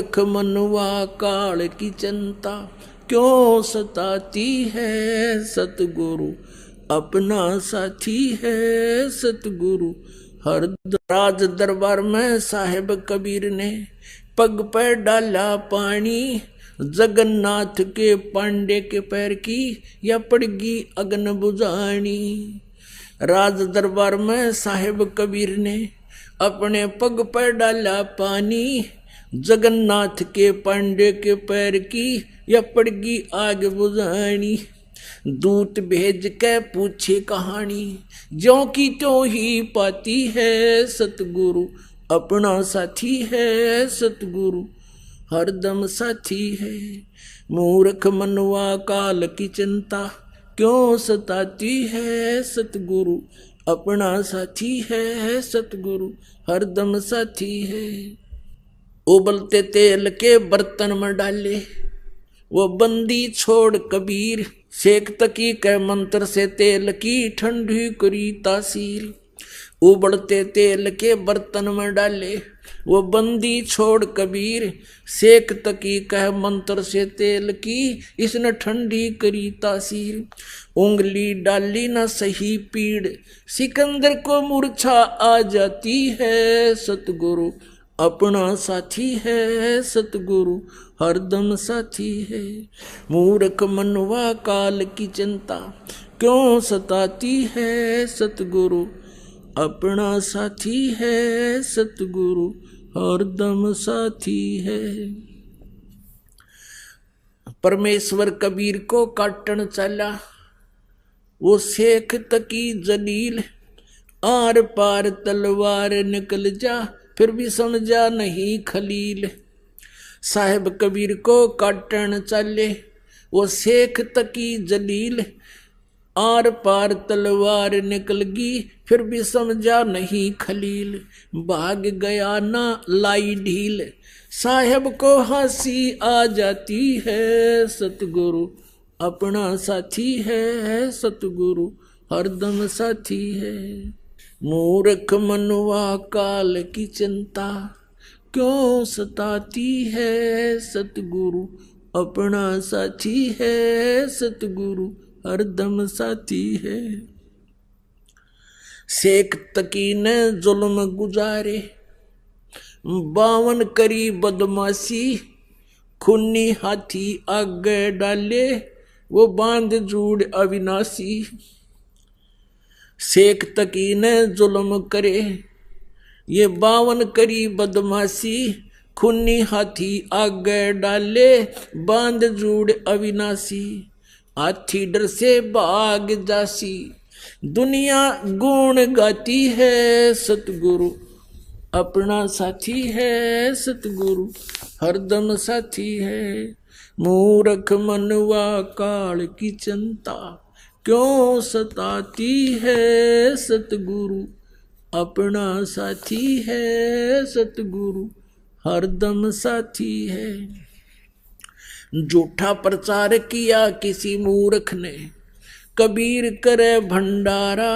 मूर्ख मनुआ काल की चिंता क्यों सताती है सतगुरु अपना साथी है सतगुरु। हर राज दरबार में साहेब कबीर ने पग पर डाला पानी, जगन्नाथ के पांडे के पैर की या पड़गी अग्न बुझानी। राज दरबार में साहेब कबीर ने अपने पग पर डाला पानी, जगन्नाथ के पांडे के पैर की या पड़गी आग बुझानी। दूत भेज के पूछे कहानी, ज्यों की त्यों ही पाती है सतगुरु अपना साथी है सतगुरु हरदम साथी है। मूर्ख मनुआ काल की चिंता क्यों सताती है सतगुरु अपना साथी है सतगुरु हरदम साथी है। उबलते तेल के बर्तन में डाले वो बंदी छोड़ कबीर, शेख तकी के मंत्र से तेल की ठंडी करी तासीर। उबलते तेल के बर्तन में डाले वो बंदी छोड़ कबीर, शेख तकी कह मंत्र से तेल की इसने ठंडी करी तासीर। उंगली डाली ना सही पीड़, सिकंदर को मूर्छा आ जाती है सतगुरु अपना साथी है सतगुरु हरदम साथी है। मूर्ख मनुआ काल की चिंता क्यों सताती है सतगुरु अपना साथी है सतगुरु हरदम साथी है। परमेश्वर कबीर को काटन चला वो शेख तकी जलील, आर पार तलवार निकल जा फिर भी समझा नहीं खलील। साहेब कबीर को काटन चले वो शेख तकी जलील, आर पार तलवार निकल गई फिर भी समझा नहीं खलील। भाग गया ना लाई ढील, साहेब को हंसी आ जाती है सतगुरु अपना साथी है सतगुरु हरदम साथी है। मूर्ख मनुआ काल की चिंता क्यों सताती है सतगुरु अपना साथी है सतगुरु हरदम साथी है। शेख तकी ने जुल्म गुजारे 52 करी बदमाशी, खूनी हाथी आगे डाले वो बांध जूड़ अविनाशी। शेख तकी ने जुल्म करे ये 52 करी बदमाशी, खूनी हाथी आगे डाले बांध जूड़ अविनाशी। हाथी डर से भाग जासी, दुनिया गुण गाती है सतगुरु अपना साथी है सतगुरु हरदम साथी है। मूर्ख मनुआ काल की चिंता क्यों सताती है सतगुरु अपना साथी है सतगुरु हरदम साथी है। झूठा प्रचार किया किसी मूर्ख ने, कबीर करे भंडारा,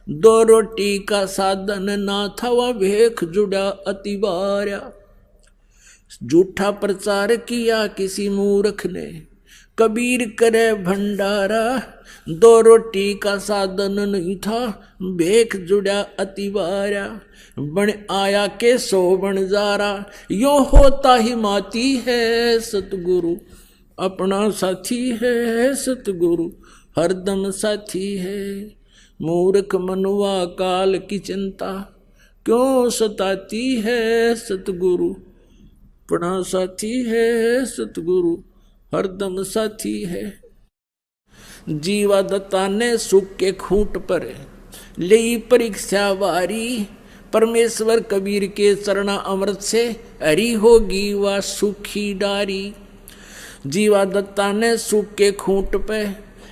2 रोटी का साधन ना था वह भेख जुड़ा अति बारा। झूठा प्रचार किया किसी मूर्ख ने, कबीर करे भंडारा, 2 रोटी का साधन नहीं था भेख जुड़ा अति बारा। बन आया के 100 बन जारा, यो होता ही माती है सतगुरु अपना साथी है सतगुरु हरदम साथी है। मूर्ख मनुआ काल की चिंता क्यों सताती है सतगुरु अपना साथी है सतगुरु हरदम साथी है। जीवा दत्ता ने सुख के खूंट पर ले परीक्षा वारी, परमेश्वर कबीर के चरणा अमृत से हरी होगी वह सुखी डारी। जीवा दत्ता ने सुख के खूंट पे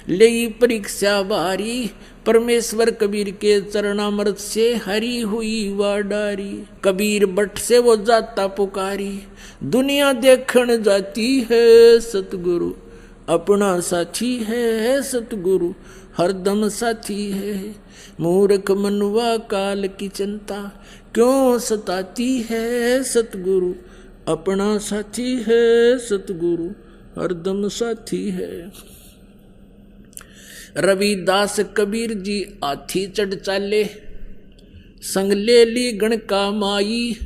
ले परीक्षा वारी, परमेश्वर कबीर के चरणामृत से हरी हुई वह डारी। कबीर बट से वो जाता पुकारी, दुनिया देखण जाती है सतगुरु अपना साथी है सतगुरु हरदम साथी है। मूर्ख मनुआ काल की चिंता क्यों सताती है सतगुरु अपना साथी है सतगुरु हरदम साथी है। रविदास कबीर जी हाथी चढ़ चाले, संग ले ली गण का माई।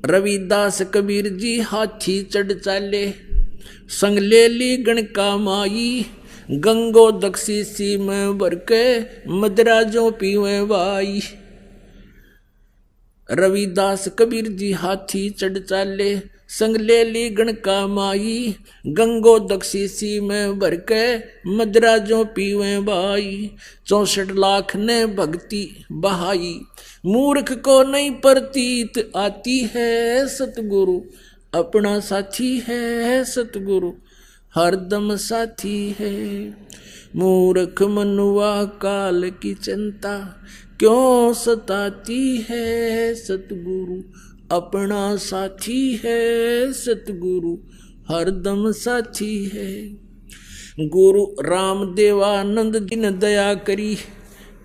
रविदास कबीर जी हाथी चढ़ चाले, संग ले ली गण का माई। गंगो दक्षी सी में भर के मदरा जो पीवे भाई। रविदास कबीर जी हाथी चढ़ चाले, संग ले ली गण का माई। गंगो दक्षी सी में भर के मदरा जो पीवे भाई। 64 लाख ने भक्ति बहाई, मूर्ख को नहीं प्रतीत आती है। सतगुरु अपना साथी है, सतगुरु हरदम साथी है। मूर्ख मनुआ काल की चिंता क्यों सताती है। सतगुरु अपना साथी है, सतगुरु हरदम साथी है। गुरु राम देवानंद जी ने दया करी,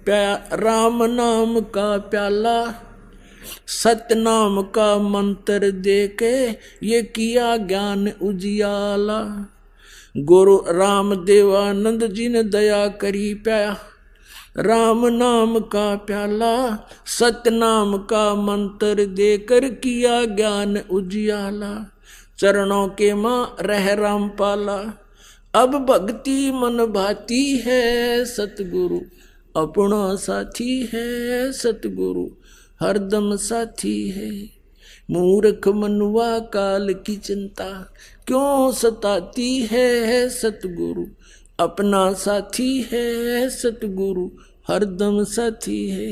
राम नाम का प्याला। सत्य नाम का मंत्र देके ये किया ज्ञान उजियाला। गुरु राम देवानंद जी ने दया करी, प्याया राम नाम का प्याला। सत्य नाम का मंत्र देकर किया ज्ञान उजियाला। चरणों के मां रह रामपाला, अब भक्ति मन भाती है। सतगुरु अपना साथी है, सतगुरु हरदम साथी है। मूर्ख मनुआ काल की चिंता क्यों सताती है। सतगुरु अपना साथी है, सतगुरु हरदम साथी है।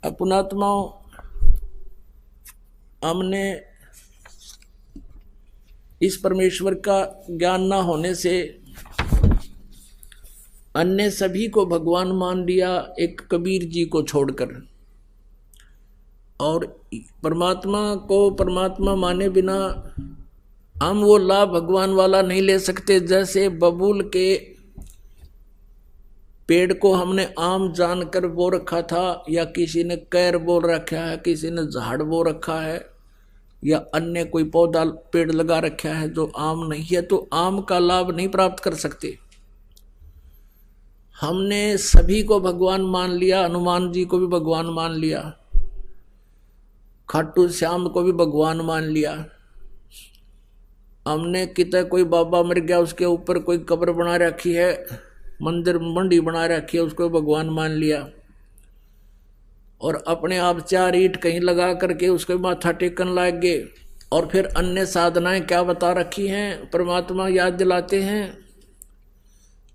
अपनात्माओं, हमने इस परमेश्वर का ज्ञान ना होने से अन्य सभी को भगवान मान लिया, एक कबीर जी को छोड़कर। और परमात्मा को परमात्मा माने बिना हम वो लाभ भगवान वाला नहीं ले सकते। जैसे बबूल के पेड़ को हमने आम जानकर बो रखा था, या किसी ने कैर बोल रखा है, किसी ने झाड़ बो रखा है, या अन्य कोई पौधा पेड़ लगा रखा है जो आम नहीं है, तो आम का लाभ नहीं प्राप्त कर सकते। हमने सभी को भगवान मान लिया, हनुमान जी को भी भगवान मान लिया, खाटू श्याम को भी भगवान मान लिया। हमने कितना कोई बाबा मर गया उसके ऊपर कोई कब्र बना रखी है, मंदिर मंडी बना रखी है, उसको भगवान मान लिया। और अपने आप 4 ईंट कहीं लगा करके उसको माथा टेकन लग गए। और फिर अन्य साधनाएं क्या बता रखी हैं, परमात्मा याद दिलाते हैं।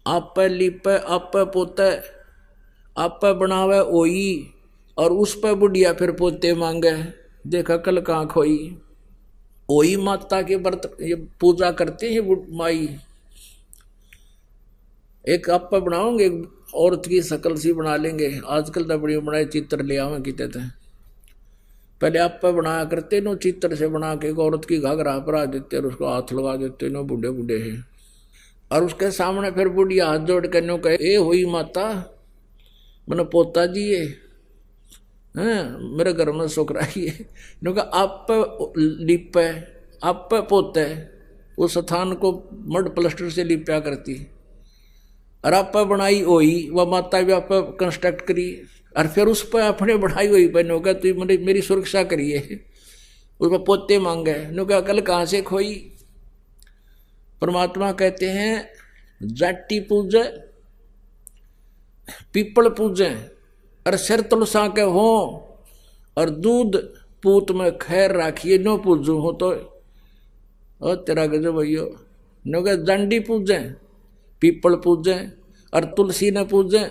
आप पे लिपे, आप पे पोते, आप पे बनावे ओई, और उस पे बुढ़िया फिर पोते मांगे, देखा कल कहाँ खोई। ओई माता के व्रत ये पूजा करते हैं माई। एक आप पे बनाओगे, औरत की शकल सी बना लेंगे, आजकल तो बड़ी बनाए चित्र ले आवे किते थे। पहले आप पे बनाया करते नो, चित्र से बना के औरत की घाघरा परा देते और उसको हाथ लगा देते नो, बूढ़े बूढ़े हैं। और उसके सामने फिर बुढ़िया हाथ जोड़ के नो कहे, ए हुई माता मैंने पोता जी ये मेरे घर में छोकरा ही है। नो कहा आप पे लिपे, आप पे पोते, वो स्थान को मड प्लास्टर से लिपया करती। और आप पे बनाई हुई वह माता भी आप पे कंस्ट्रक्ट करी, और फिर उस पर अपने बढ़ाई हुई पे नो कहा तू मेरी सुरक्षा करिए, उस पर पोते मांगे। नो कहा कल कहाँ से खोई। परमात्मा कहते हैं जाटी पूजे, पीपल पूजे, और सिर तुलसा के हो, और दूध पूत में खैर राखिए, नो पूजू हो तो ओ तेरा गजब भैया। नो कहा दंडी पूजे, पीपल पूजे, और तुलसी ने पूजे,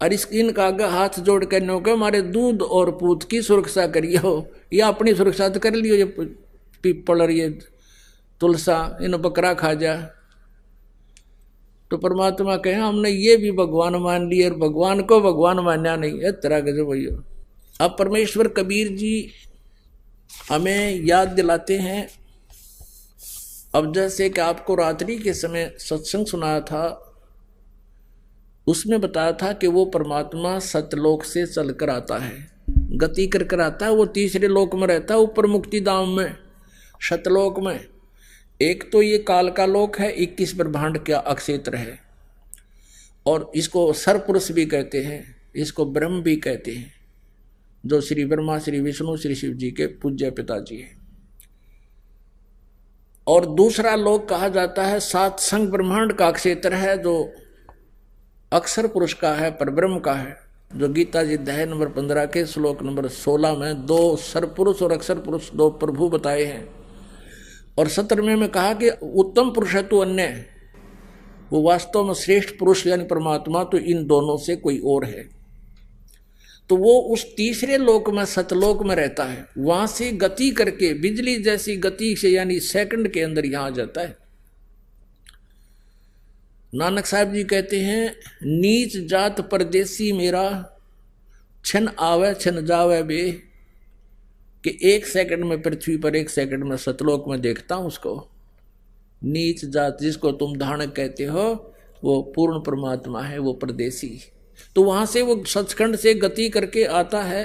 और इनका आगे हाथ जोड़ के नो के हमारे दूध और पूत की सुरक्षा करिए हो। या अपनी सुरक्षा तो कर लियो, ये पीपल और ये तुलसा इन बकरा खा जा। तो परमात्मा कहे हमने ये भी भगवान मान लिया, और भगवान को भगवान मानना नहीं है, तरह के जो भैया। अब परमेश्वर कबीर जी हमें याद दिलाते हैं। अब जैसे कि आपको रात्रि के समय सत्संग सुनाया था, उसमें बताया था कि वो परमात्मा सतलोक से चलकर आता है। गति कर कर आता है, वो तीसरे लोक में रहता है, ऊपर मुक्ति धाम में, सतलोक में। एक तो ये काल का लोक है, 21 ब्रह्मांड का अक्षेत्र है, और इसको सरपुरुष भी कहते हैं, इसको ब्रह्म भी कहते हैं, जो श्री ब्रह्मा, श्री विष्णु, श्री शिव जी के पूज्य पिताजी है। और दूसरा लोक कहा जाता है सात संग ब्रह्मांड का क्षेत्र है, जो अक्षर पुरुष का है, परब्रह्म का है, जो गीता जी अध्याय नंबर 15 के श्लोक नंबर 16 में 2 सरपुरुष और अक्षर पुरुष 2 प्रभु बताए हैं। और 17वें में कहा कि उत्तम पुरुष है तो अन्य, वो वास्तव में श्रेष्ठ पुरुष यानी परमात्मा तो इन दोनों से कोई और है। तो वो उस तीसरे लोक में, सतलोक में रहता है, वहां से गति करके बिजली जैसी गति से यानी सेकंड के अंदर यहां आ जाता है। नानक साहब जी कहते हैं, नीच जात परदेसी मेरा, छन आवे छन जावे बे, कि 1 सेकंड में पृथ्वी पर, 1 सेकंड में सतलोक में देखता हूं उसको। नीच जात जिसको तुम धानक कहते हो, वो पूर्ण परमात्मा है, वो परदेसी। तो वहां से वो सचखंड से गति करके आता है,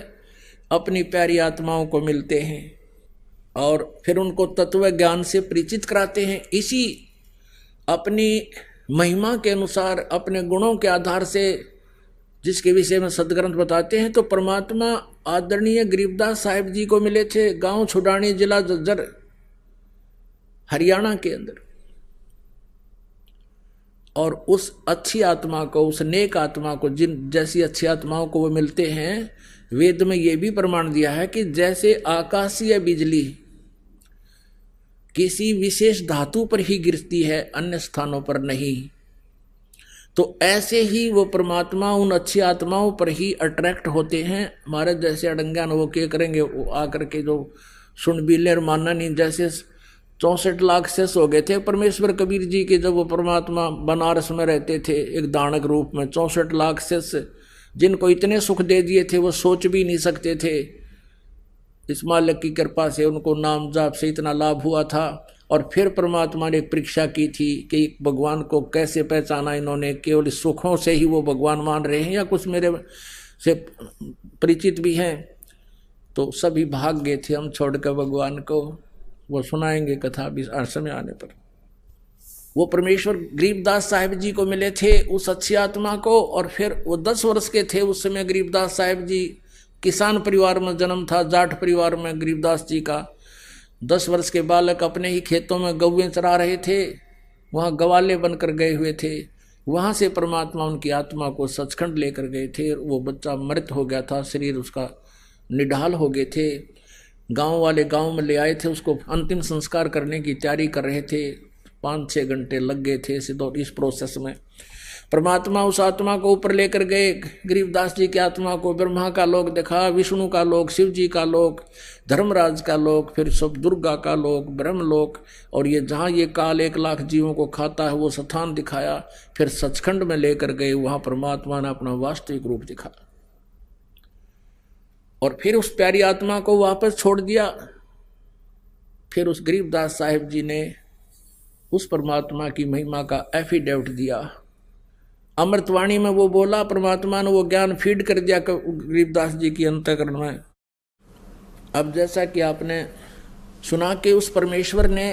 अपनी प्यारी आत्माओं को मिलते हैं और फिर उनको तत्व ज्ञान से परिचित कराते हैं। इसी अपनी महिमा के अनुसार, अपने गुणों के आधार से जिसके विषय में सदग्रंथ बताते हैं, तो परमात्मा आदरणीय गरीबदास साहिब जी को मिले थे, गांव छुडानी, जिला झज्जर, हरियाणा के अंदर। और उस अच्छी आत्मा को, उस नेक आत्मा को, जिन जैसी अच्छी आत्माओं को वो मिलते हैं, वेद में ये भी प्रमाण दिया है कि जैसे आकाशीय बिजली किसी विशेष धातु पर ही गिरती है, अन्य स्थानों पर नहीं, तो ऐसे ही वो परमात्मा उन अच्छी आत्माओं पर ही अट्रैक्ट होते हैं। हमारे जैसे अड़ंगान वो क्या करेंगे, वो आकर के जो सुन बिले और मानना नहीं, जैसे 64 लाख शिष्य हो गए थे परमेश्वर कबीर जी के, जब वो परमात्मा बनारस में रहते थे एक दानक रूप में। 64 लाख शिष्य जिनको इतने सुख दे दिए थे वो सोच भी नहीं सकते थे। इस मालिक की कृपा से उनको नाम जाप से इतना लाभ हुआ था। और फिर परमात्मा ने एक परीक्षा की थी कि भगवान को कैसे पहचाना इन्होंने, केवल सुखों से ही वो भगवान मान रहे हैं या कुछ मेरे से परिचित भी हैं। तो सभी भाग गए थे हम छोड़कर भगवान को। वो सुनाएंगे कथा भी समय आने पर। वो परमेश्वर गरीबदास साहिब जी को मिले थे, उस अच्छी आत्मा को। और फिर वो 10 वर्ष के थे उस समय गरीबदास साहिब जी। किसान परिवार में जन्म था, जाट परिवार में गरीबदास जी का। 10 वर्ष के बालक अपने ही खेतों में गौएं चरा रहे थे, वहाँ गवाले बनकर गए हुए थे। वहाँ से परमात्मा उनकी आत्मा को सचखंड लेकर गए थे। वो बच्चा मृत हो गया था, शरीर उसका निढाल हो गए थे। गांव वाले गांव में ले आए थे, उसको अंतिम संस्कार करने की तैयारी कर रहे थे। 5-6 घंटे लग गए थे इस प्रोसेस में। परमात्मा उस आत्मा को ऊपर लेकर गए, गरीबदास जी की आत्मा को। ब्रह्मा का लोक दिखा, विष्णु का लोक, शिव जी का लोक, धर्मराज का लोक, फिर सब दुर्गा का लोक, ब्रह्मलोक, और ये जहाँ ये काल 1 लाख जीवों को खाता है वो स्थान दिखाया। फिर सचखंड में लेकर गए, वहाँ परमात्मा ने अपना वास्तविक रूप दिखाया। और फिर उस प्यारी आत्मा को वापस छोड़ दिया। फिर उस गरीबदास साहिब जी ने उस परमात्मा की महिमा का एफिडेविट दिया। अमृतवाणी में वो बोला, परमात्मा ने वो ज्ञान फीड कर दिया गरीबदास जी की अंतःकरण में। अब जैसा कि आपने सुना कि उस परमेश्वर ने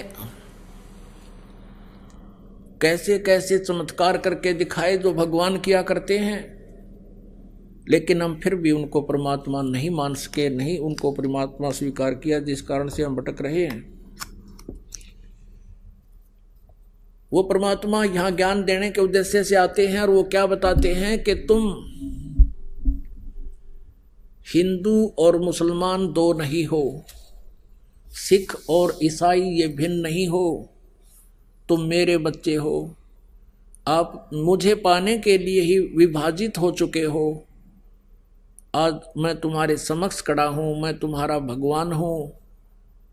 कैसे कैसे चमत्कार करके दिखाए जो भगवान किया करते हैं, लेकिन हम फिर भी उनको परमात्मा नहीं मान सके, नहीं उनको परमात्मा स्वीकार किया, जिस कारण से हम भटक रहे हैं। वो परमात्मा यहाँ ज्ञान देने के उद्देश्य से आते हैं और वो क्या बताते हैं कि तुम हिंदू और मुसलमान 2 नहीं हो, सिख और ईसाई ये भिन्न नहीं हो, तुम मेरे बच्चे हो। आप मुझे पाने के लिए ही विभाजित हो चुके हो। आज मैं तुम्हारे समक्ष खड़ा हूँ, मैं तुम्हारा भगवान हूँ,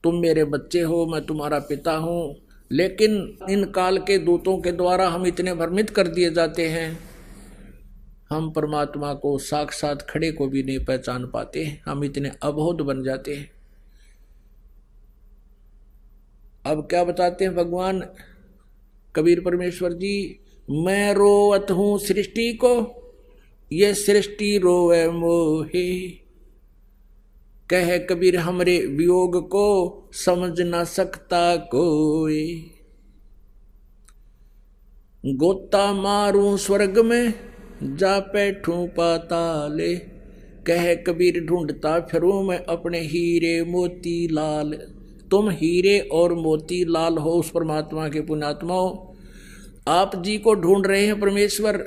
तुम मेरे बच्चे हो, मैं तुम्हारा पिता हूँ। लेकिन इन काल के दूतों के द्वारा हम इतने भ्रमित कर दिए जाते हैं, हम परमात्मा को साक्षात खड़े को भी नहीं पहचान पाते, हम इतने अबोध बन जाते हैं। अब क्या बताते हैं भगवान कबीर परमेश्वर जी, मैं रोवत हूँ सृष्टि को, ये सृष्टि रोवे मोहे। कह कबीर हमरे वियोग को समझ ना सकता कोई। गोता मारूं स्वर्ग में जा बैठूं पाताले, कह कबीर ढूंढता फिरूं मैं अपने हीरे मोती लाल। तुम हीरे और मोती लाल हो उस परमात्मा के पुण्यात्माओं, आप जी को ढूंढ रहे हैं परमेश्वर।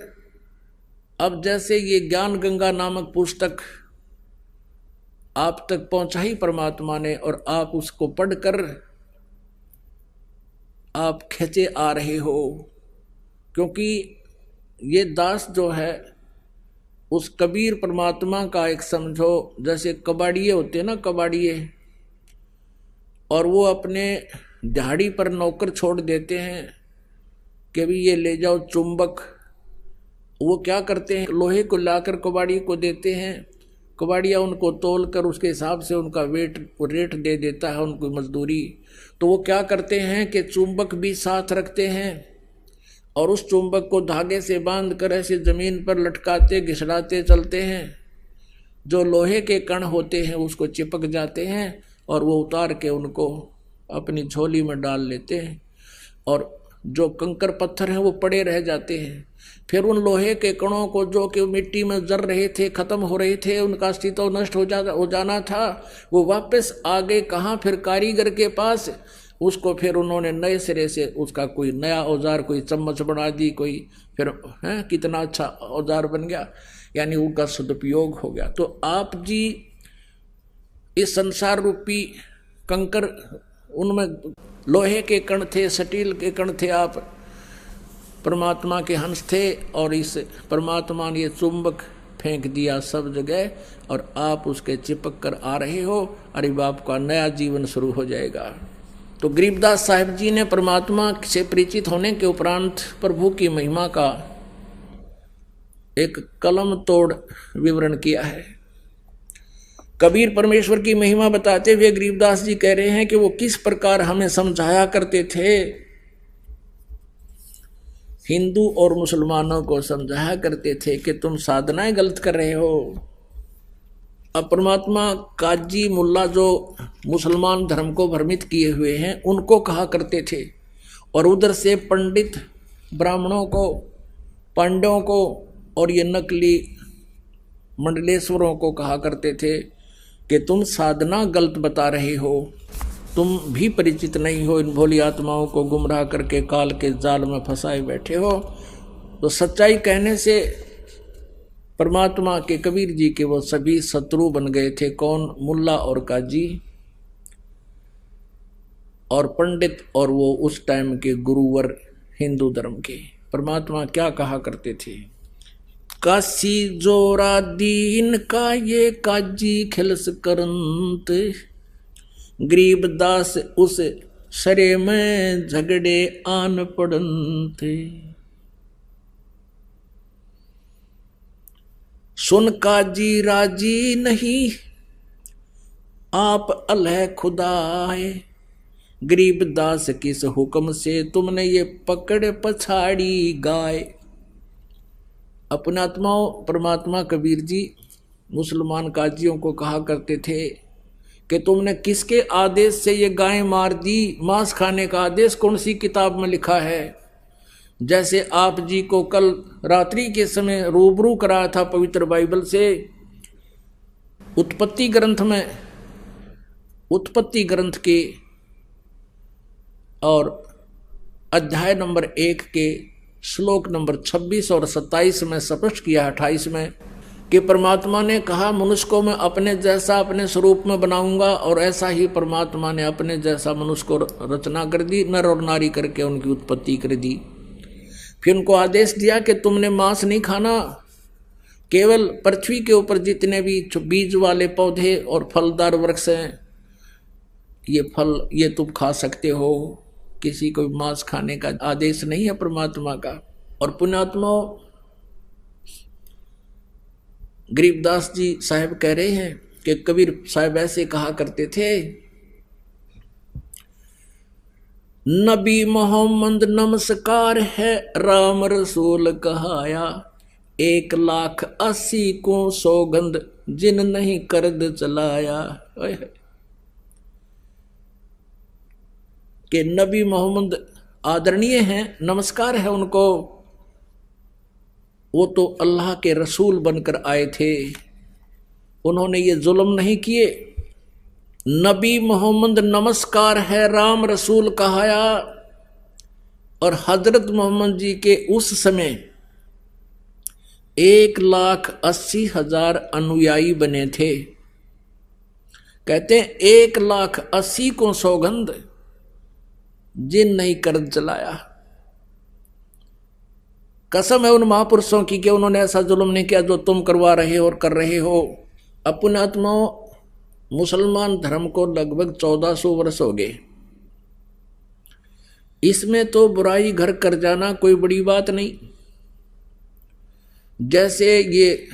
अब जैसे ये ज्ञान गंगा नामक पुस्तक आप तक पहुंचाई परमात्मा ने, और आप उसको पढ़कर आप खींचे आ रहे हो, क्योंकि ये दास जो है उस कबीर परमात्मा का एक समझो जैसे कबाड़िए होते हैं ना, कबाड़िए, और वो अपने दिहाड़ी पर नौकर छोड़ देते हैं कि भी ये ले जाओ चुंबक। वो क्या करते हैं, लोहे को लाकर कबाड़ी को देते हैं, कबाड़िया उनको तोल कर उसके हिसाब से उनका रेट दे देता है उनको मजदूरी। तो वो क्या करते हैं कि चुंबक भी साथ रखते हैं और उस चुंबक को धागे से बांध कर ऐसे जमीन पर लटकाते घिसड़ाते चलते हैं। जो लोहे के कण होते हैं उसको चिपक जाते हैं और वो उतार के उनको अपनी झोली में डाल लेते हैं, और जो कंकर पत्थर हैं वो पड़े रह जाते हैं। फिर उन लोहे के कणों को जो कि मिट्टी में जर रहे थे, खत्म हो रहे थे, उनका अस्तित्व नष्ट हो जाना था, वो वापस आ गए कहाँ, फिर कारीगर के पास। उसको फिर उन्होंने नए सिरे से उसका कोई नया औजार, कोई चम्मच बना दी, कोई फिर है कितना अच्छा औजार बन गया, यानी उनका सदुपयोग हो गया। तो आप जी इस संसार रूपी कंकर, उनमें लोहे के कण थे, स्टील के कण थे, आप परमात्मा के हंस थे, और इस परमात्मा ने ये चुंबक फेंक दिया सब जगह, और आप उसके चिपक कर आ रहे हो। अरे बाप का नया जीवन शुरू हो जाएगा। तो गरीबदास साहिब जी ने परमात्मा से परिचित होने के उपरांत प्रभु की महिमा का एक कलम तोड़ विवरण किया है। कबीर परमेश्वर की महिमा बताते हुए गरीबदास जी कह रहे हैं कि वो किस प्रकार हमें समझाया करते थे। हिंदू और मुसलमानों को समझाया करते थे कि तुम साधनाएं गलत कर रहे हो। अब परमात्मा काजी मुल्ला जो मुसलमान धर्म को भ्रमित किए हुए हैं उनको कहा करते थे, और उधर से पंडित ब्राह्मणों को, पांडवों को और ये नकली मंडलेश्वरों को कहा करते थे कि तुम साधना गलत बता रहे हो, तुम भी परिचित नहीं हो, इन भोली आत्माओं को गुमराह करके काल के जाल में फंसाए बैठे हो। तो सच्चाई कहने से परमात्मा के कबीर जी के वो सभी शत्रु बन गए थे। कौन? मुल्ला और काजी और पंडित, और वो उस टाइम के गुरुवर हिंदू धर्म के। परमात्मा क्या कहा करते थे, काशी जोरा दीन का ये काजी खिलस करंत, गरीबदास उस सरे में झगड़े आन पड़ंत। सुन काजी राजी नहीं आप अलह खुदाए, गरीबदास किस हुक्म से तुमने ये पकड़ पछाड़ी गाय। अपने आत्माओं परमात्मा कबीर जी मुसलमान काजियों को कहा करते थे कि तुमने किसके आदेश से ये गाय मार दी, मांस खाने का आदेश कौन सी किताब में लिखा है। जैसे आप जी को कल रात्रि के समय रूबरू कराया था पवित्र बाइबल से, उत्पत्ति ग्रंथ में, उत्पत्ति ग्रंथ के और अध्याय नंबर 1 के श्लोक नंबर 26 और 27 में स्पष्ट किया, 28 में, कि परमात्मा ने कहा मनुष्य को मैं अपने जैसा अपने स्वरूप में बनाऊंगा, और ऐसा ही परमात्मा ने अपने जैसा मनुष्य को रचना कर दी, नर और नारी करके उनकी उत्पत्ति कर दी। फिर उनको आदेश दिया कि तुमने मांस नहीं खाना, केवल पृथ्वी के ऊपर जितने भी बीज वाले पौधे और फलदार वृक्ष हैं ये फल ये तुम खा सकते हो, किसी को मांस खाने का आदेश नहीं है परमात्मा का। और पुण्यात्मा गरीबदास जी साहब कह रहे हैं कि कबीर साहब ऐसे कहा करते थे, नबी मोहम्मद नमस्कार है राम रसूल कहाया, 1,80,000 को सौगंध जिन नहीं कर्द चलाया। कि नबी मोहम्मद आदरणीय हैं, नमस्कार है उनको, वो तो अल्लाह के रसूल बनकर आए थे, उन्होंने ये जुल्म नहीं किए। नबी मोहम्मद नमस्कार है, राम रसूल कहाया। और हजरत मोहम्मद जी के उस समय 1,80,000 अनुयायी बने थे। कहते हैं 1,80,000 को सौगंध, जिन नहीं कर्ज चलाया। कसम है उन महापुरुषों की कि उन्होंने ऐसा जुल्म नहीं किया जो तुम करवा रहे हो और कर रहे हो। अपने आत्माओं, मुसलमान धर्म को लगभग 1400 वर्ष हो गए। इसमें तो बुराई घर कर जाना कोई बड़ी बात नहीं। जैसे ये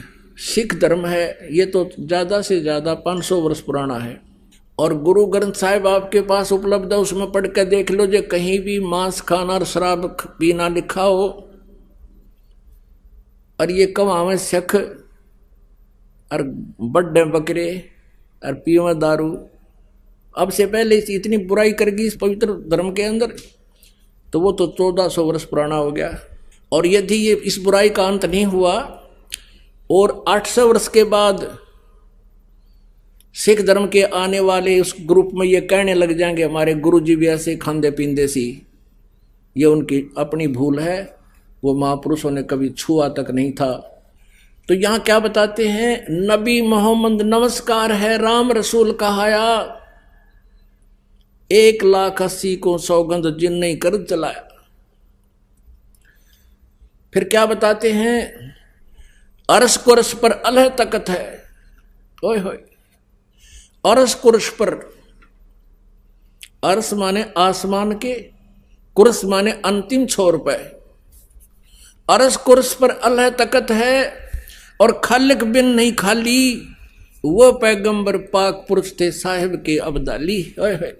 सिख धर्म है, ये तो ज्यादा से ज्यादा 500 वर्ष पुराना है। और गुरु ग्रंथ साहिब आपके पास उपलब्ध है, उसमें पढ़ कर देख लो, जो कहीं भी मांस खाना और शराब पीना लिखा हो, और ये कमावे शख और बड्डे बकरे और पीवे दारू। अब से पहले इतनी बुराई करगी इस पवित्र धर्म के अंदर, तो वो तो 1400 वर्ष पुराना हो गया। और यदि ये इस बुराई का अंत नहीं हुआ और 800 वर्ष के बाद सिख धर्म के आने वाले उस ग्रुप में ये कहने लग जाएंगे हमारे गुरु जी भी ऐसे खांदे पींदे सी, ये उनकी अपनी भूल है, वो महापुरुषों ने कभी छुआ तक नहीं था। तो यहाँ क्या बताते हैं, नबी मोहम्मद नमस्कार है, राम रसूल कहाया। 1,80,000 को सौगंध, जिन नहीं कर्ज चलाया। फिर क्या बताते हैं, अरस कुरस पर अल्लाह तकत है। ओए होए, अरस कुरस पर, अरस माने आसमान के, कुरस माने अंतिम छोर पे। अरस कुरस पर अल्लाह तकत है और खालिक बिन नहीं खाली, वो पैगंबर पाक पुरुष थे साहिब के अब्दाली। ओए होए,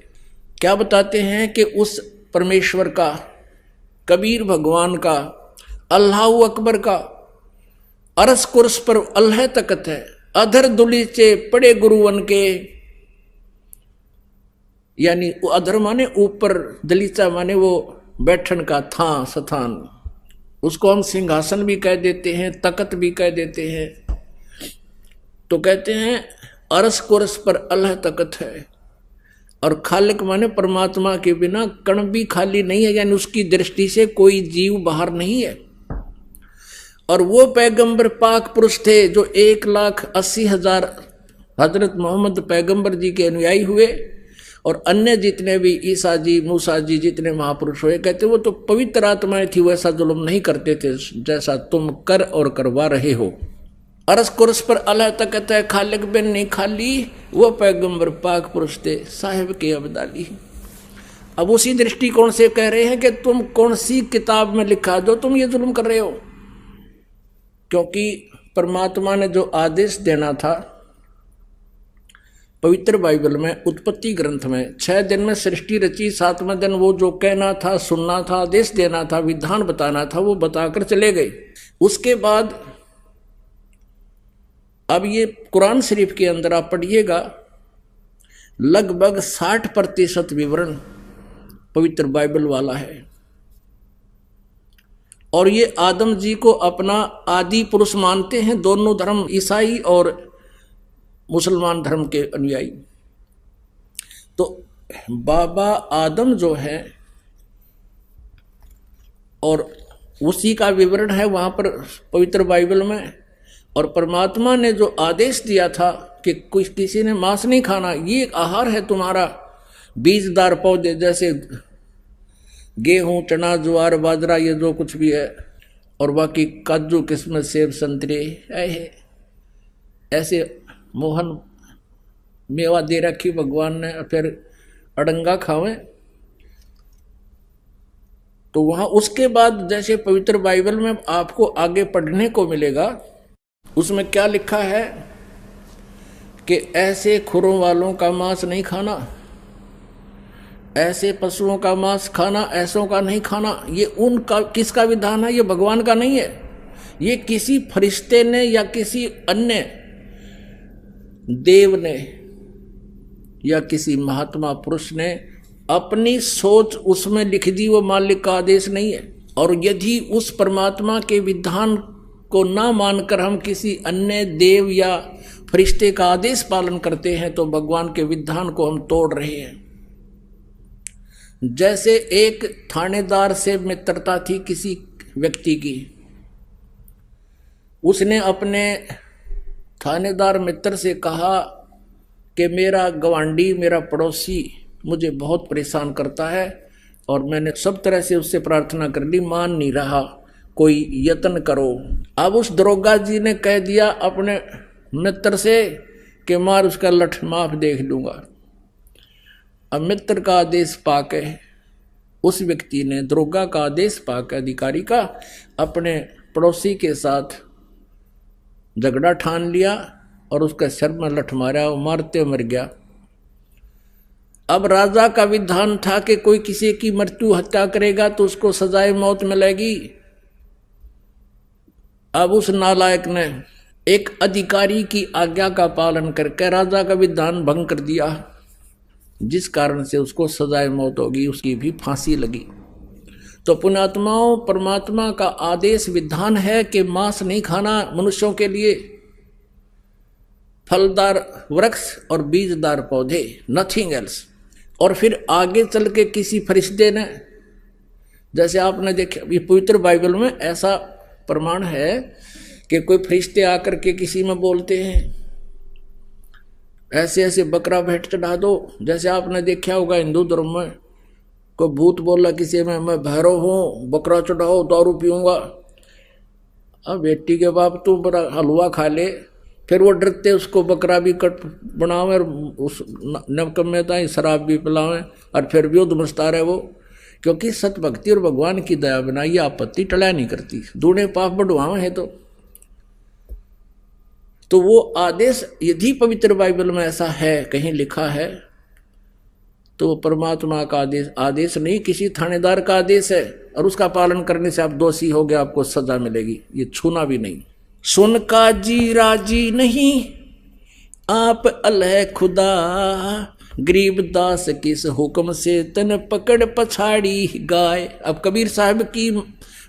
क्या बताते हैं कि उस परमेश्वर का, कबीर भगवान का, अल्लाह अकबर का अरस कुर्स पर अल्लाह तकत है। अधर दुलीचे पड़े गुरुवन के, यानी अधर माने ऊपर, दलीचा माने वो बैठन का था स्थान, उसको हम सिंहासन भी कह देते हैं, तकत भी कह देते हैं। तो कहते हैं अरस कुर्स पर अल्लाह तकत है। और खालिक माने परमात्मा के बिना कण भी खाली नहीं है, यानी उसकी दृष्टि से कोई जीव बाहर नहीं है। और वो पैगंबर पाक पुरुष थे जो 1,80,000 हजरत मोहम्मद पैगंबर जी के अनुयायी हुए, और अन्य जितने भी ईसा जी, मूसा जी, जितने महापुरुष हुए, कहते वो तो पवित्र आत्माएं थी, वैसा जुल्म नहीं करते थे जैसा तुम कर और करवा रहे हो। अरस कुर्स पर अल्लाह तकत है, खालिक बिन नहीं खाली, वो पैगंबर पाक पुरुष थे साहिब के अब्दाली। अब उसी दृष्टिकोण से कह रहे हैं कि तुम कौन सी किताब में लिखा जो तुम ये जुल्म कर रहे हो। क्योंकि परमात्मा ने जो आदेश देना था पवित्र बाइबल में, उत्पत्ति ग्रंथ में, 6 दिन में सृष्टि रची, 7वें दिन वो जो कहना था, सुनना था, आदेश देना था, विधान बताना था, वो बताकर चले गए। उसके बाद अब ये कुरान शरीफ के अंदर आप पढ़िएगा, लगभग 60% विवरण पवित्र बाइबल वाला है। और ये आदम जी को अपना आदि पुरुष मानते हैं, दोनों धर्म, ईसाई और मुसलमान धर्म के अनुयायी। तो बाबा आदम जो है, और उसी का विवरण है वहां पर पवित्र बाइबल में। और परमात्मा ने जो आदेश दिया था कि किसी ने मांस नहीं खाना, ये आहार है तुम्हारा, बीजदार पौधे जैसे गेहूं, चना, ज्वार, बाजरा, ये जो कुछ भी है, और बाकी काजू, किस्मत, सेब, संतरे, ऐसे मोहन मेवा दे रखी भगवान ने, फिर अड़ंगा खावें। तो वहां उसके बाद जैसे पवित्र बाइबल में आपको आगे पढ़ने को मिलेगा, उसमें क्या लिखा है कि ऐसे खुरों वालों का मांस नहीं खाना, ऐसे पशुओं का मांस खाना, ऐसों का नहीं खाना। ये उनका किसका विधान है? ये भगवान का नहीं है, ये किसी फरिश्ते ने या किसी अन्य देव ने या किसी महात्मा पुरुष ने अपनी सोच उसमें लिख दी, वो मालिक का आदेश नहीं है। और यदि उस परमात्मा के विधान को ना मानकर हम किसी अन्य देव या फरिश्ते का आदेश पालन करते हैं तो भगवान के विधान को हम तोड़ रहे हैं। जैसे एक थानेदार से मित्रता थी किसी व्यक्ति की, उसने अपने थानेदार मित्र से कहा कि मेरा गवांडी, मेरा पड़ोसी मुझे बहुत परेशान करता है और मैंने सब तरह से उससे प्रार्थना कर ली, मान नहीं रहा, कोई यत्न करो। अब उस दरोगा जी ने कह दिया अपने मित्र से कि मार उसका लठ, माफ देख लूंगा। अब मित्र का आदेश पाके उस व्यक्ति ने, दरोगा का आदेश पाके, अधिकारी का, अपने पड़ोसी के साथ झगड़ा ठान लिया और उसका सिर में लठ मारा, वो मारते मर गया। अब राजा का विधान था कि कोई किसी की मृत्यु हत्या करेगा तो उसको सजाए मौत मिलेगी। अब उस नालायक ने एक अधिकारी की आज्ञा का पालन करके राजा का विधान भंग कर दिया, जिस कारण से उसको सजाए मौत होगी, उसकी भी फांसी लगी। तो पुण्यात्माओं, परमात्मा का आदेश विधान है कि मांस नहीं खाना मनुष्यों के लिए, फलदार वृक्ष और बीजदार पौधे, नथिंग एल्स। और फिर आगे चल के किसी फरिश्ते ने, जैसे आपने देखा ये पवित्र बाइबल में ऐसा प्रमाण है कि कोई फरिश्ते आकर के किसी में बोलते हैं ऐसे ऐसे बकरा भेंट चढ़ा दो। जैसे आपने देखा होगा हिंदू धर्म में कोई भूत बोला किसी में, मैं भैरव हूँ, बकरा चढ़ाओ, दारू पीऊँगा। अब बेटी के बाप तू बड़ा हलवा खा ले, फिर वो डरते उसको बकरा भी कट बनावे और उस नवकम्यता ही शराब भी पिलावे और फिर भी वो दुमस्ता रहे वो, क्योंकि सत भक्ति और भगवान की दया बिना ये आपत्ति टला नहीं करती, दूने पाप बढ़वावे है। तो वो आदेश यदि पवित्र बाइबल में ऐसा है, कहीं लिखा है, तो वो परमात्मा का आदेश नहीं, किसी थानेदार का आदेश है और उसका पालन करने से आप दोषी हो गए, आपको सजा मिलेगी, ये छूना भी नहीं। सुन का जी राजी नहीं आप अलह खुदा, गरीबदास किस हुक्म से तन पकड़ पछाड़ी गाय। अब कबीर साहब की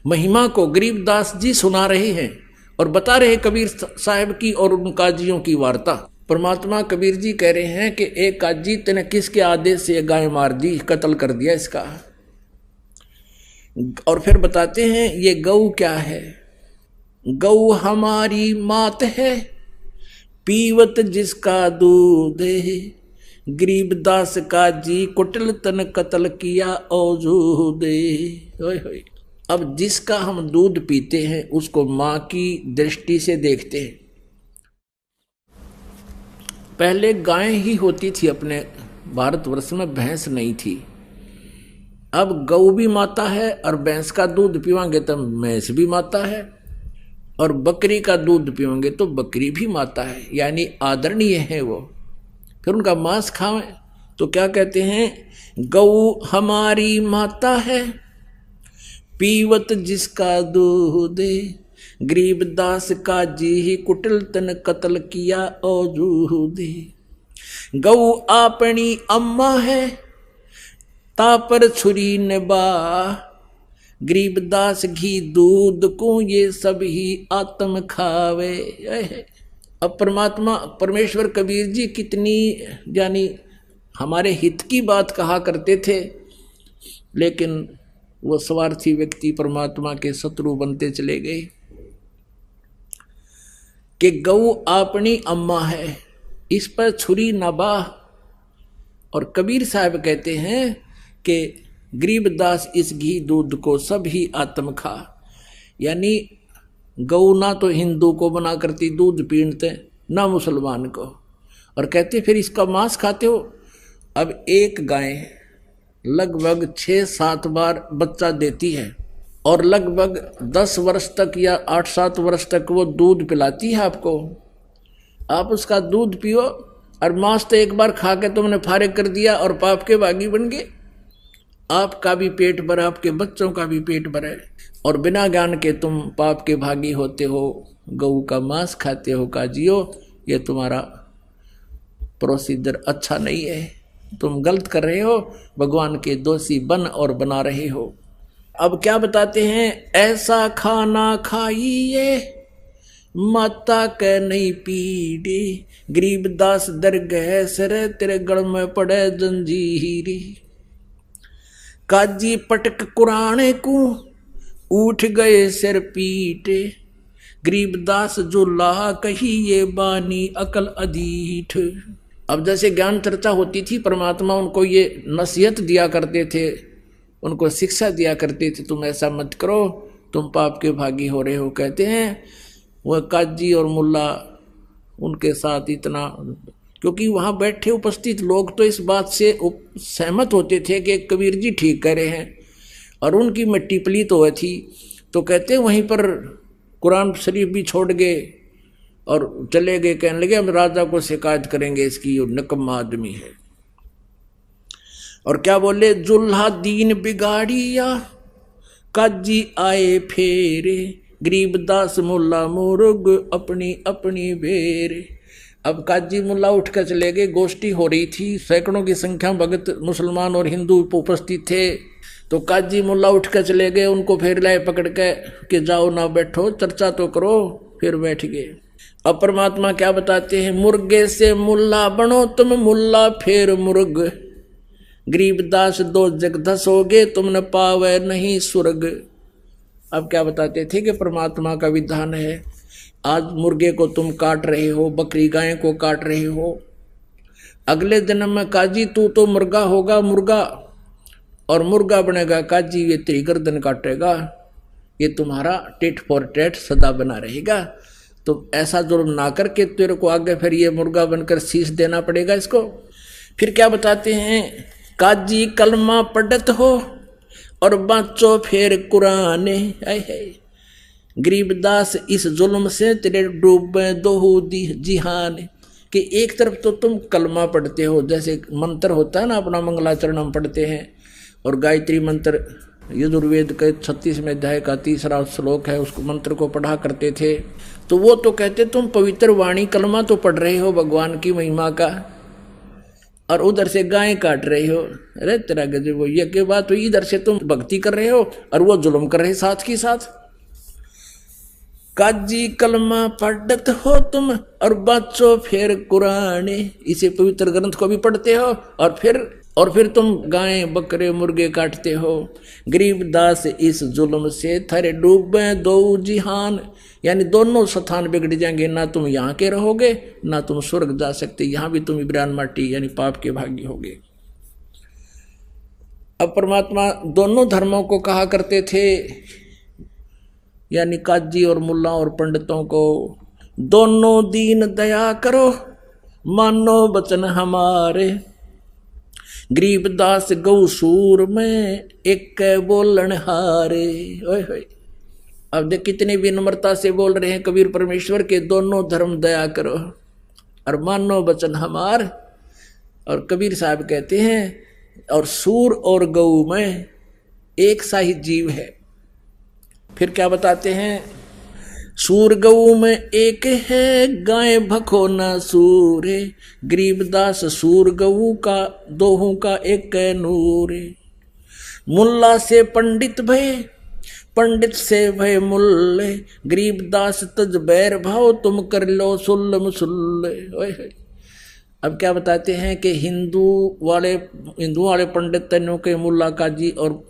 महिमा को गरीबदास जी सुना रहे हैं और बता रहे कबीर साहब की और उन काजियों की वार्ता। परमात्मा कबीर जी कह रहे हैं कि एक काजी तने किसके आदेश से गाय मार दी, कत्ल कर दिया इसका। और फिर बताते हैं ये गऊ क्या है, गऊ हमारी मात है, पीवत जिसका दूध है, गरीबदास का जी कुटिल तन कत्ल किया औजूदे। अब जिसका हम दूध पीते हैं उसको माँ की दृष्टि से देखते हैं। पहले गाय ही होती थी अपने भारतवर्ष में, भैंस नहीं थी। अब गऊ भी माता है और भैंस का दूध पीवांगे तो भैंस भी माता है, और बकरी का दूध पीवांगे तो बकरी भी माता है, यानी आदरणीय है वो। फिर उनका मांस खावें तो क्या कहते हैं, गऊ हमारी माता है, पीवत जिसका दूध, गरीबदास का जी ही कुटिल तन कत्ल किया औजूदे। गऊ आपनी अम्मा है, तापर छुरी निभा, गरीबदास घी दूध को ये सब ही आत्म खावे। अब परमात्मा परमेश्वर कबीर जी कितनी यानी हमारे हित की बात कहा करते थे, लेकिन वो स्वार्थी व्यक्ति परमात्मा के शत्रु बनते चले गए। कि गऊ अपनी अम्मा है, इस पर छुरी न बाह। और कबीर साहब कहते हैं कि गरीबदास इस घी दूध को सब ही आत्म खा, यानी गऊ ना तो हिंदू को बना करती दूध पीते ना मुसलमान को, और कहते फिर इसका मांस खाते हो। अब एक गाय लगभग 6-7 बार बच्चा देती है और लगभग 10 वर्ष तक या 8-7 वर्ष तक वो दूध पिलाती है आपको। आप उसका दूध पियो और मांस तो एक बार खा के तुमने फारिग कर दिया और पाप के भागी बन गए। आपका भी पेट भरा, आपके बच्चों का भी पेट भरा है, और बिना ज्ञान के तुम पाप के भागी होते हो, गऊ का मांस खाते हो। काजियो, ये तुम्हारा प्रोसीजर अच्छा नहीं है, तुम गलत कर रहे हो, भगवान के दोषी बन और बना रहे हो। अब क्या बताते हैं, ऐसा खाना खाइए माता के नहीं पीड़े, गरीबदास दरगह सर तेरे गल में पड़े जंजीरी। काजी पटक कुराने को उठ गए सिर पीटे, गरीबदास जो ला कही ये बानी अकल अधीठ। अब जैसे ज्ञान चर्चा होती थी, परमात्मा उनको ये नसीहत दिया करते थे, उनको शिक्षा दिया करते थे, तुम ऐसा मत करो, तुम पाप के भागी हो रहे हो। कहते हैं वह काजी और मुल्ला उनके साथ इतना, क्योंकि वहाँ बैठे उपस्थित लोग तो इस बात से सहमत होते थे कि कबीर जी ठीक कह रहे हैं, और उनकी मिट्टी पलीत हुई थी, तो कहते वहीं पर कुरान शरीफ भी छोड़ गए और चले गए, कहने लगे हम राजा को शिकायत करेंगे, इसकी निकम्मा आदमी है। और क्या बोले, जुल्हा दीन बिगाड़िया काजी आए फेरे, गरीबदास मुल्ला मुर्ग अपनी अपनी बेरे। अब काजी मुल्ला उठ कर चले गए, गोष्ठी हो रही थी, सैकड़ों की संख्या भगत मुसलमान और हिंदू उपस्थित थे, तो काजी मुल्ला उठ कर चले गए, उनको फिर लाए पकड़ के कि जाओ ना बैठो, चर्चा तो करो, फिर बैठ गए। अब परमात्मा क्या बताते हैं, मुर्गे से मुल्ला बनो तुम मुल्ला फिर मुर्ग, गरीबदास दो जग धसोगे तुम न पावे नहीं स्वर्ग। अब क्या बताते थे कि परमात्मा का विधान है, आज मुर्गे को तुम काट रहे हो, बकरी गाय को काट रहे हो, अगले जन्म में काजी तू तो मुर्गा होगा, मुर्गा और मुर्गा बनेगा काजी, ये तेरी गर्दन काटेगा, ये तुम्हारा टेट फॉर टेट सदा बना रहेगा। तो ऐसा जुर्म ना करके तेरे को आगे फिर ये मुर्गा बनकर शीश देना पड़ेगा इसको। फिर क्या बताते हैं, काजी कलमा पढ़त हो और बाँचो फिर कुराने, गरीबदास इस जुल्म से तेरे डूबे दोहू जिहान। कि एक तरफ तो तुम कलमा पढ़ते हो, जैसे मंत्र होता है ना अपना मंगलाचरण हम पढ़ते हैं, और गायत्री मंत्र यजुर्वेद के 36वें अध्याय का 3रा श्लोक है, उसको मंत्र को पढ़ा करते थे। तो वो तो कहते तुम पवित्र वाणी कलमा तो पढ़ रहे हो भगवान की महिमा का, और उधर से गाय काट रहे हो। अरे तेरा गजब, वो ये क्या बात हुई, इधर से तुम भक्ति कर रहे हो और वो जुल्म कर रहे साथ की साथ। काजी कलमा पढ़त हो तुम और बच्चो फिर कुराने, इसे पवित्र ग्रंथ को भी पढ़ते हो और फिर तुम गाय बकरे मुर्गे काटते हो। गरीबदास इस जुल्म से थरे डूबे दो जिहान, यानी दोनों स्थान बिगड़ जाएंगे, ना तुम यहाँ के रहोगे ना तुम स्वर्ग जा सकते, यहाँ भी तुम इब्रान माटी यानी पाप के भागी होगे। अब परमात्मा दोनों धर्मों को कहा करते थे, यानी काजी और मुल्ला और पंडितों को, दोनों दीन दया करो मानो वचन हमारे, गरीबदास गौसूर में एक बोलन हारे। ओए होए, अब देख कितनी विनम्रता से बोल रहे हैं कबीर परमेश्वर के, दोनों धर्म दया करो और मानो वचन हमार। और कबीर साहब कहते हैं और सूर और गऊ में एक सा ही जीव है। फिर क्या बताते हैं, सूर गऊ में एक है गाय भखो न सूरे, गरीबदास सूर गऊ का दोहों का एक नूरे। मुल्ला से पंडित भय पंडित से भय मुल्ले, गरीबदास तज बैर भाव तुम कर लो सुल्ल मुसुल्ले। अब क्या बताते हैं कि हिंदू वाले पंडितों के मुल्ला काजी और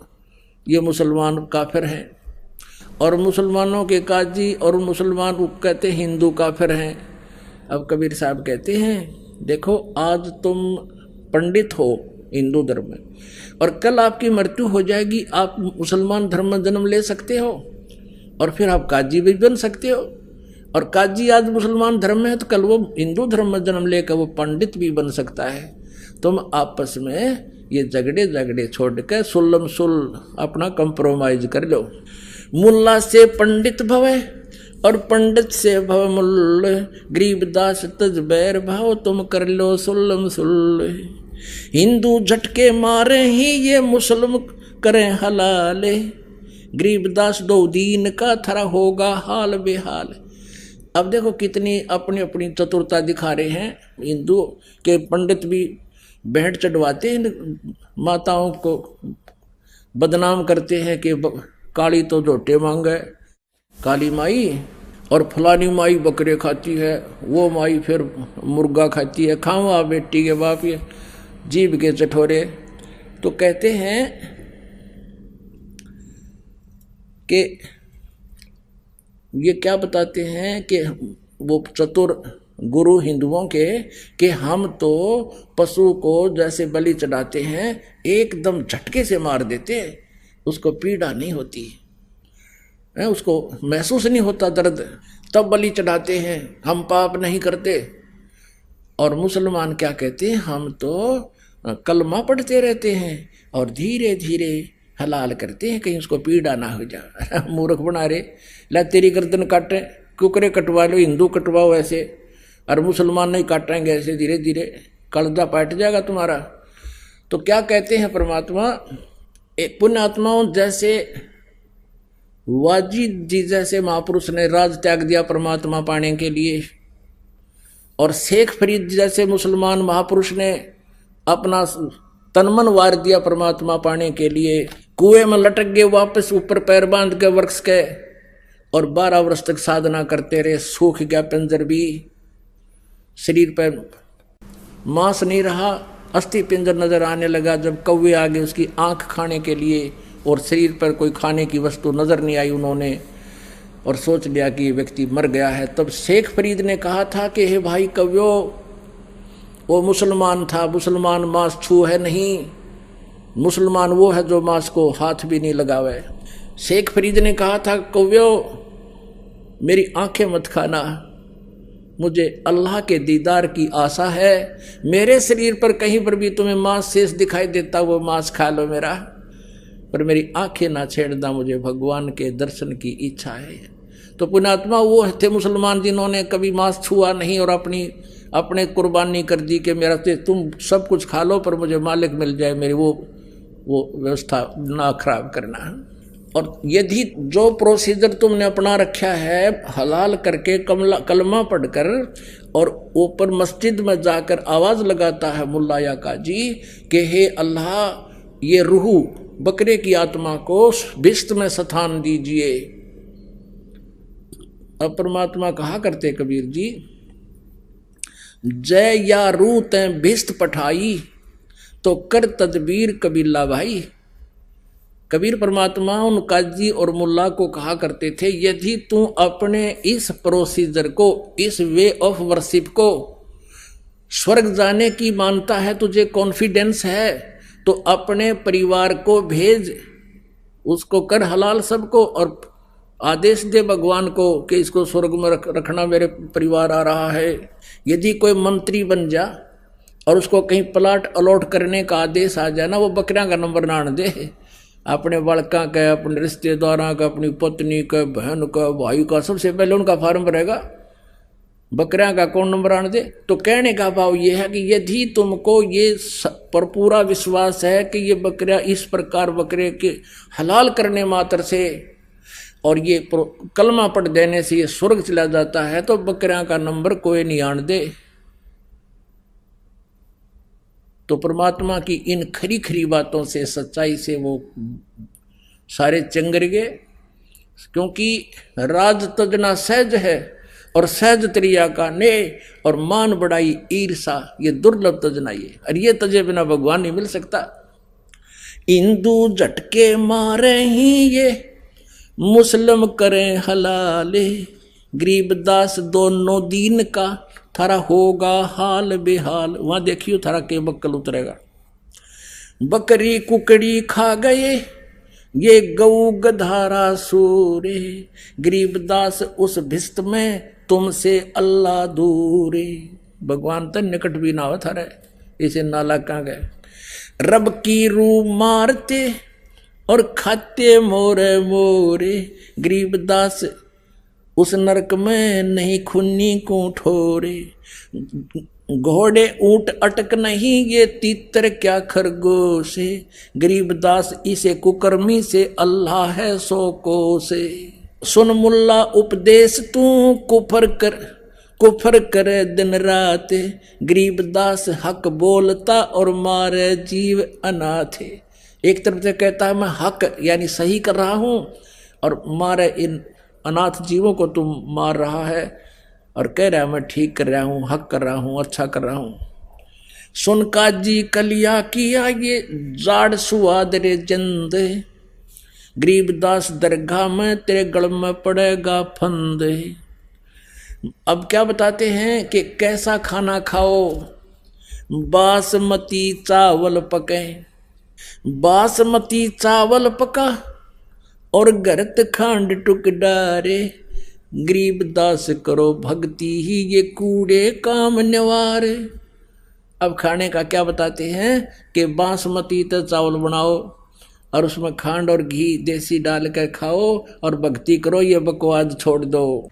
ये मुसलमान काफिर हैं, और मुसलमानों के काजी और मुसलमान कहते हैं हिंदू काफिर हैं। अब कबीर साहब कहते हैं देखो, आज तुम पंडित हो हिंदू धर्म में और कल आपकी मृत्यु हो जाएगी, आप मुसलमान धर्म में जन्म ले सकते हो और फिर आप काजी भी बन सकते हो, और काजी आज मुसलमान धर्म में है तो कल वो हिंदू धर्म में जन्म लेकर वो पंडित भी बन सकता है। तुम आपस में ये झगड़े छोड़ कर सुल्लम सुल अपना कंप्रोमाइज कर लो। मुल्ला से पंडित भवे और पंडित से भव मुल्ल, गरीबदास तज बैर भाव तुम कर लो सुल्लम सुल्ल। हिंदू झटके मारे ही ये मुसलम करें हलाले, गरीबदास दो दीन का थरा होगा हाल बेहाल। अब देखो कितनी अपनी अपनी चतुरता दिखा रहे हैं। हिंदू के पंडित भी भेंट चढ़वाते हैं, माताओं को बदनाम करते हैं कि काली तो झोटे मांगे काली माई, और फलानी माई बकरे खाती है, वो माई फिर मुर्गा खाती है। खाओ बेटी के बाप, ये जीभ के चठोरे। तो कहते हैं कि ये क्या बताते हैं कि वो चतुर गुरु हिंदुओं के, कि हम तो पशु को जैसे बलि चढ़ाते हैं एकदम झटके से मार देते, उसको पीड़ा नहीं होती है, उसको महसूस नहीं होता दर्द, तब बलि चढ़ाते हैं, हम पाप नहीं करते। और मुसलमान क्या कहते हैं, हम तो कलमा पढ़ते रहते हैं और धीरे धीरे हलाल करते हैं, कहीं उसको पीड़ा ना हो जाए। मूर्ख बना रहे, ला तेरी गर्दन काटे, कुकरे कटवा लो, हिंदू कटवाओ ऐसे, और मुसलमान नहीं काटेंगे ऐसे, धीरे धीरे कलजा पाट जाएगा तुम्हारा। तो क्या कहते हैं परमात्मा, पुण्यात्माओं जैसे वाजिद जी जैसे महापुरुष ने राज त्याग दिया परमात्मा पाने के लिए, और शेख फरीद जैसे मुसलमान महापुरुष ने अपना तनमन वार दिया परमात्मा पाने के लिए, कुएं में लटक गए, वापस ऊपर पैर बांध के वृक्ष के, और 12 वर्ष तक साधना करते रहे, सूख गया पिंजर भी, शरीर पर मांस नहीं रहा, अस्थि पिंजर नजर आने लगा। जब कौवे आ गए उसकी आंख खाने के लिए, और शरीर पर कोई खाने की वस्तु नजर नहीं आई, उन्होंने और सोच लिया कि ये व्यक्ति मर गया है। तब शेख फरीद ने कहा था कि हे भाई कव्यो, वो मुसलमान था, मुसलमान मांस छू है नहीं, मुसलमान वो है जो मांस को हाथ भी नहीं लगावे। शेख फरीद ने कहा था कव्यो मेरी आंखें मत खाना, मुझे अल्लाह के दीदार की आशा है, मेरे शरीर पर कहीं पर भी तुम्हें मांस शेष दिखाई देता वो मांस खा लो मेरा, पर मेरी आंखें ना छेड़ना, मुझे भगवान के दर्शन की इच्छा है। तो पुण्यात्मा वो थे मुसलमान जिन्होंने कभी मांस छुआ नहीं और अपने कुर्बानी कर दी कि मेरा तुम सब कुछ खा लो पर मुझे मालिक मिल जाए, मेरी वो व्यवस्था ना खराब करना। और यदि जो प्रोसीजर तुमने अपना रखा है हलाल करके कलमा पढ़कर, और ऊपर मस्जिद में जाकर आवाज़ लगाता है मुल्ला या काजी कि हे अल्लाह ये रूह बकरे की आत्मा को भिस्त में स्थान दीजिए। अब परमात्मा कहा करते कबीर जी, जय या रूह तैं भिस्त पठाई तो कर तदबीर कबीला भाई। कबीर परमात्मा उन काजी और मुल्ला को कहा करते थे, यदि तू अपने इस प्रोसीजर को, इस वे ऑफ वर्शिप को स्वर्ग जाने की मानता है, तुझे कॉन्फिडेंस है, तो अपने परिवार को भेज, उसको कर हलाल सबको, और आदेश दे भगवान को कि इसको स्वर्ग में रखना, मेरे परिवार आ रहा है। यदि कोई मंत्री बन जा और उसको कहीं प्लाट अलॉट करने का आदेश आ जाए ना, वो बकरियां का नंबर ना दे, अपने बड़का का, अपने रिश्तेदारों का, अपनी पत्नी का, बहन का, भाई का, सबसे पहले उनका फार्म भरेगा, बकरियां का कौन नंबर आने दे। तो कहने का भाव ये है कि यदि तुमको ये पर पूरा विश्वास है कि ये बकरियां इस प्रकार बकरे के हलाल करने मात्र से और ये कलमा पढ़ देने से ये स्वर्ग चला जाता है, तो बकरियां का नंबर कोई नहीं आने दे। तो परमात्मा की इन खरी खरी बातों से, सच्चाई से वो सारे चंगर गए, क्योंकि राज तजना सहज है और सहज त्रिया का ने, और मान बढ़ाई ईर्षा ये दुर्लभ तजना है, और ये तजे बिना भगवान नहीं मिल सकता। हिंदू झटके मारे ही ये मुस्लिम करें हलाले, गरीबदास दोनों दीन का थारा होगा हाल बेहाल। वहां देखियो थारा के बक्कल उतरेगा। बकरी कुकड़ी खा गए ये गऊ गधारा सूरे, गरीबदास उस भिस्त में तुमसे अल्लाह दूरे। भगवान तो निकट भी ना हो थारे, इसे नाला कहाँ गए। रब की रूह मारते और खाते मोरे मोरे, गरीबदास उस नरक में नहीं खुन्नी को ठोरे। घोड़े ऊंट अटक नहीं ये तीतर क्या खरगोश है, गरीबदास इसे कुकर्मी से अल्लाह है सो को से। सुन मुल्ला उपदेश तू कुफर करे दिन रात, गरीबदास हक बोलता और मारे जीव अनाथ। एक तरफ से कहता है मैं हक यानी सही कर रहा हूं और मारे इन अनाथ जीवों को तुम मार रहा है, और कह रहा है मैं ठीक कर रहा हूं, हक कर रहा हूं, अच्छा कर रहा हूं। सुन काजी कलिया किया ये जाड़ सुआद रे जंद, गरीबदास दरगाह में तेरे गल में पड़ेगा फंद। अब क्या बताते हैं कि कैसा खाना खाओ, बासमती चावल पके, बासमती चावल पका और गरत खांड टुक डारे, गरीबदास करो भक्ति ही ये कूड़े काम निवारे। अब खाने का क्या बताते हैं कि बासमती तो चावल बनाओ और उसमें खांड और घी देसी डाल कर खाओ और भक्ति करो, ये बकवाद छोड़ दो।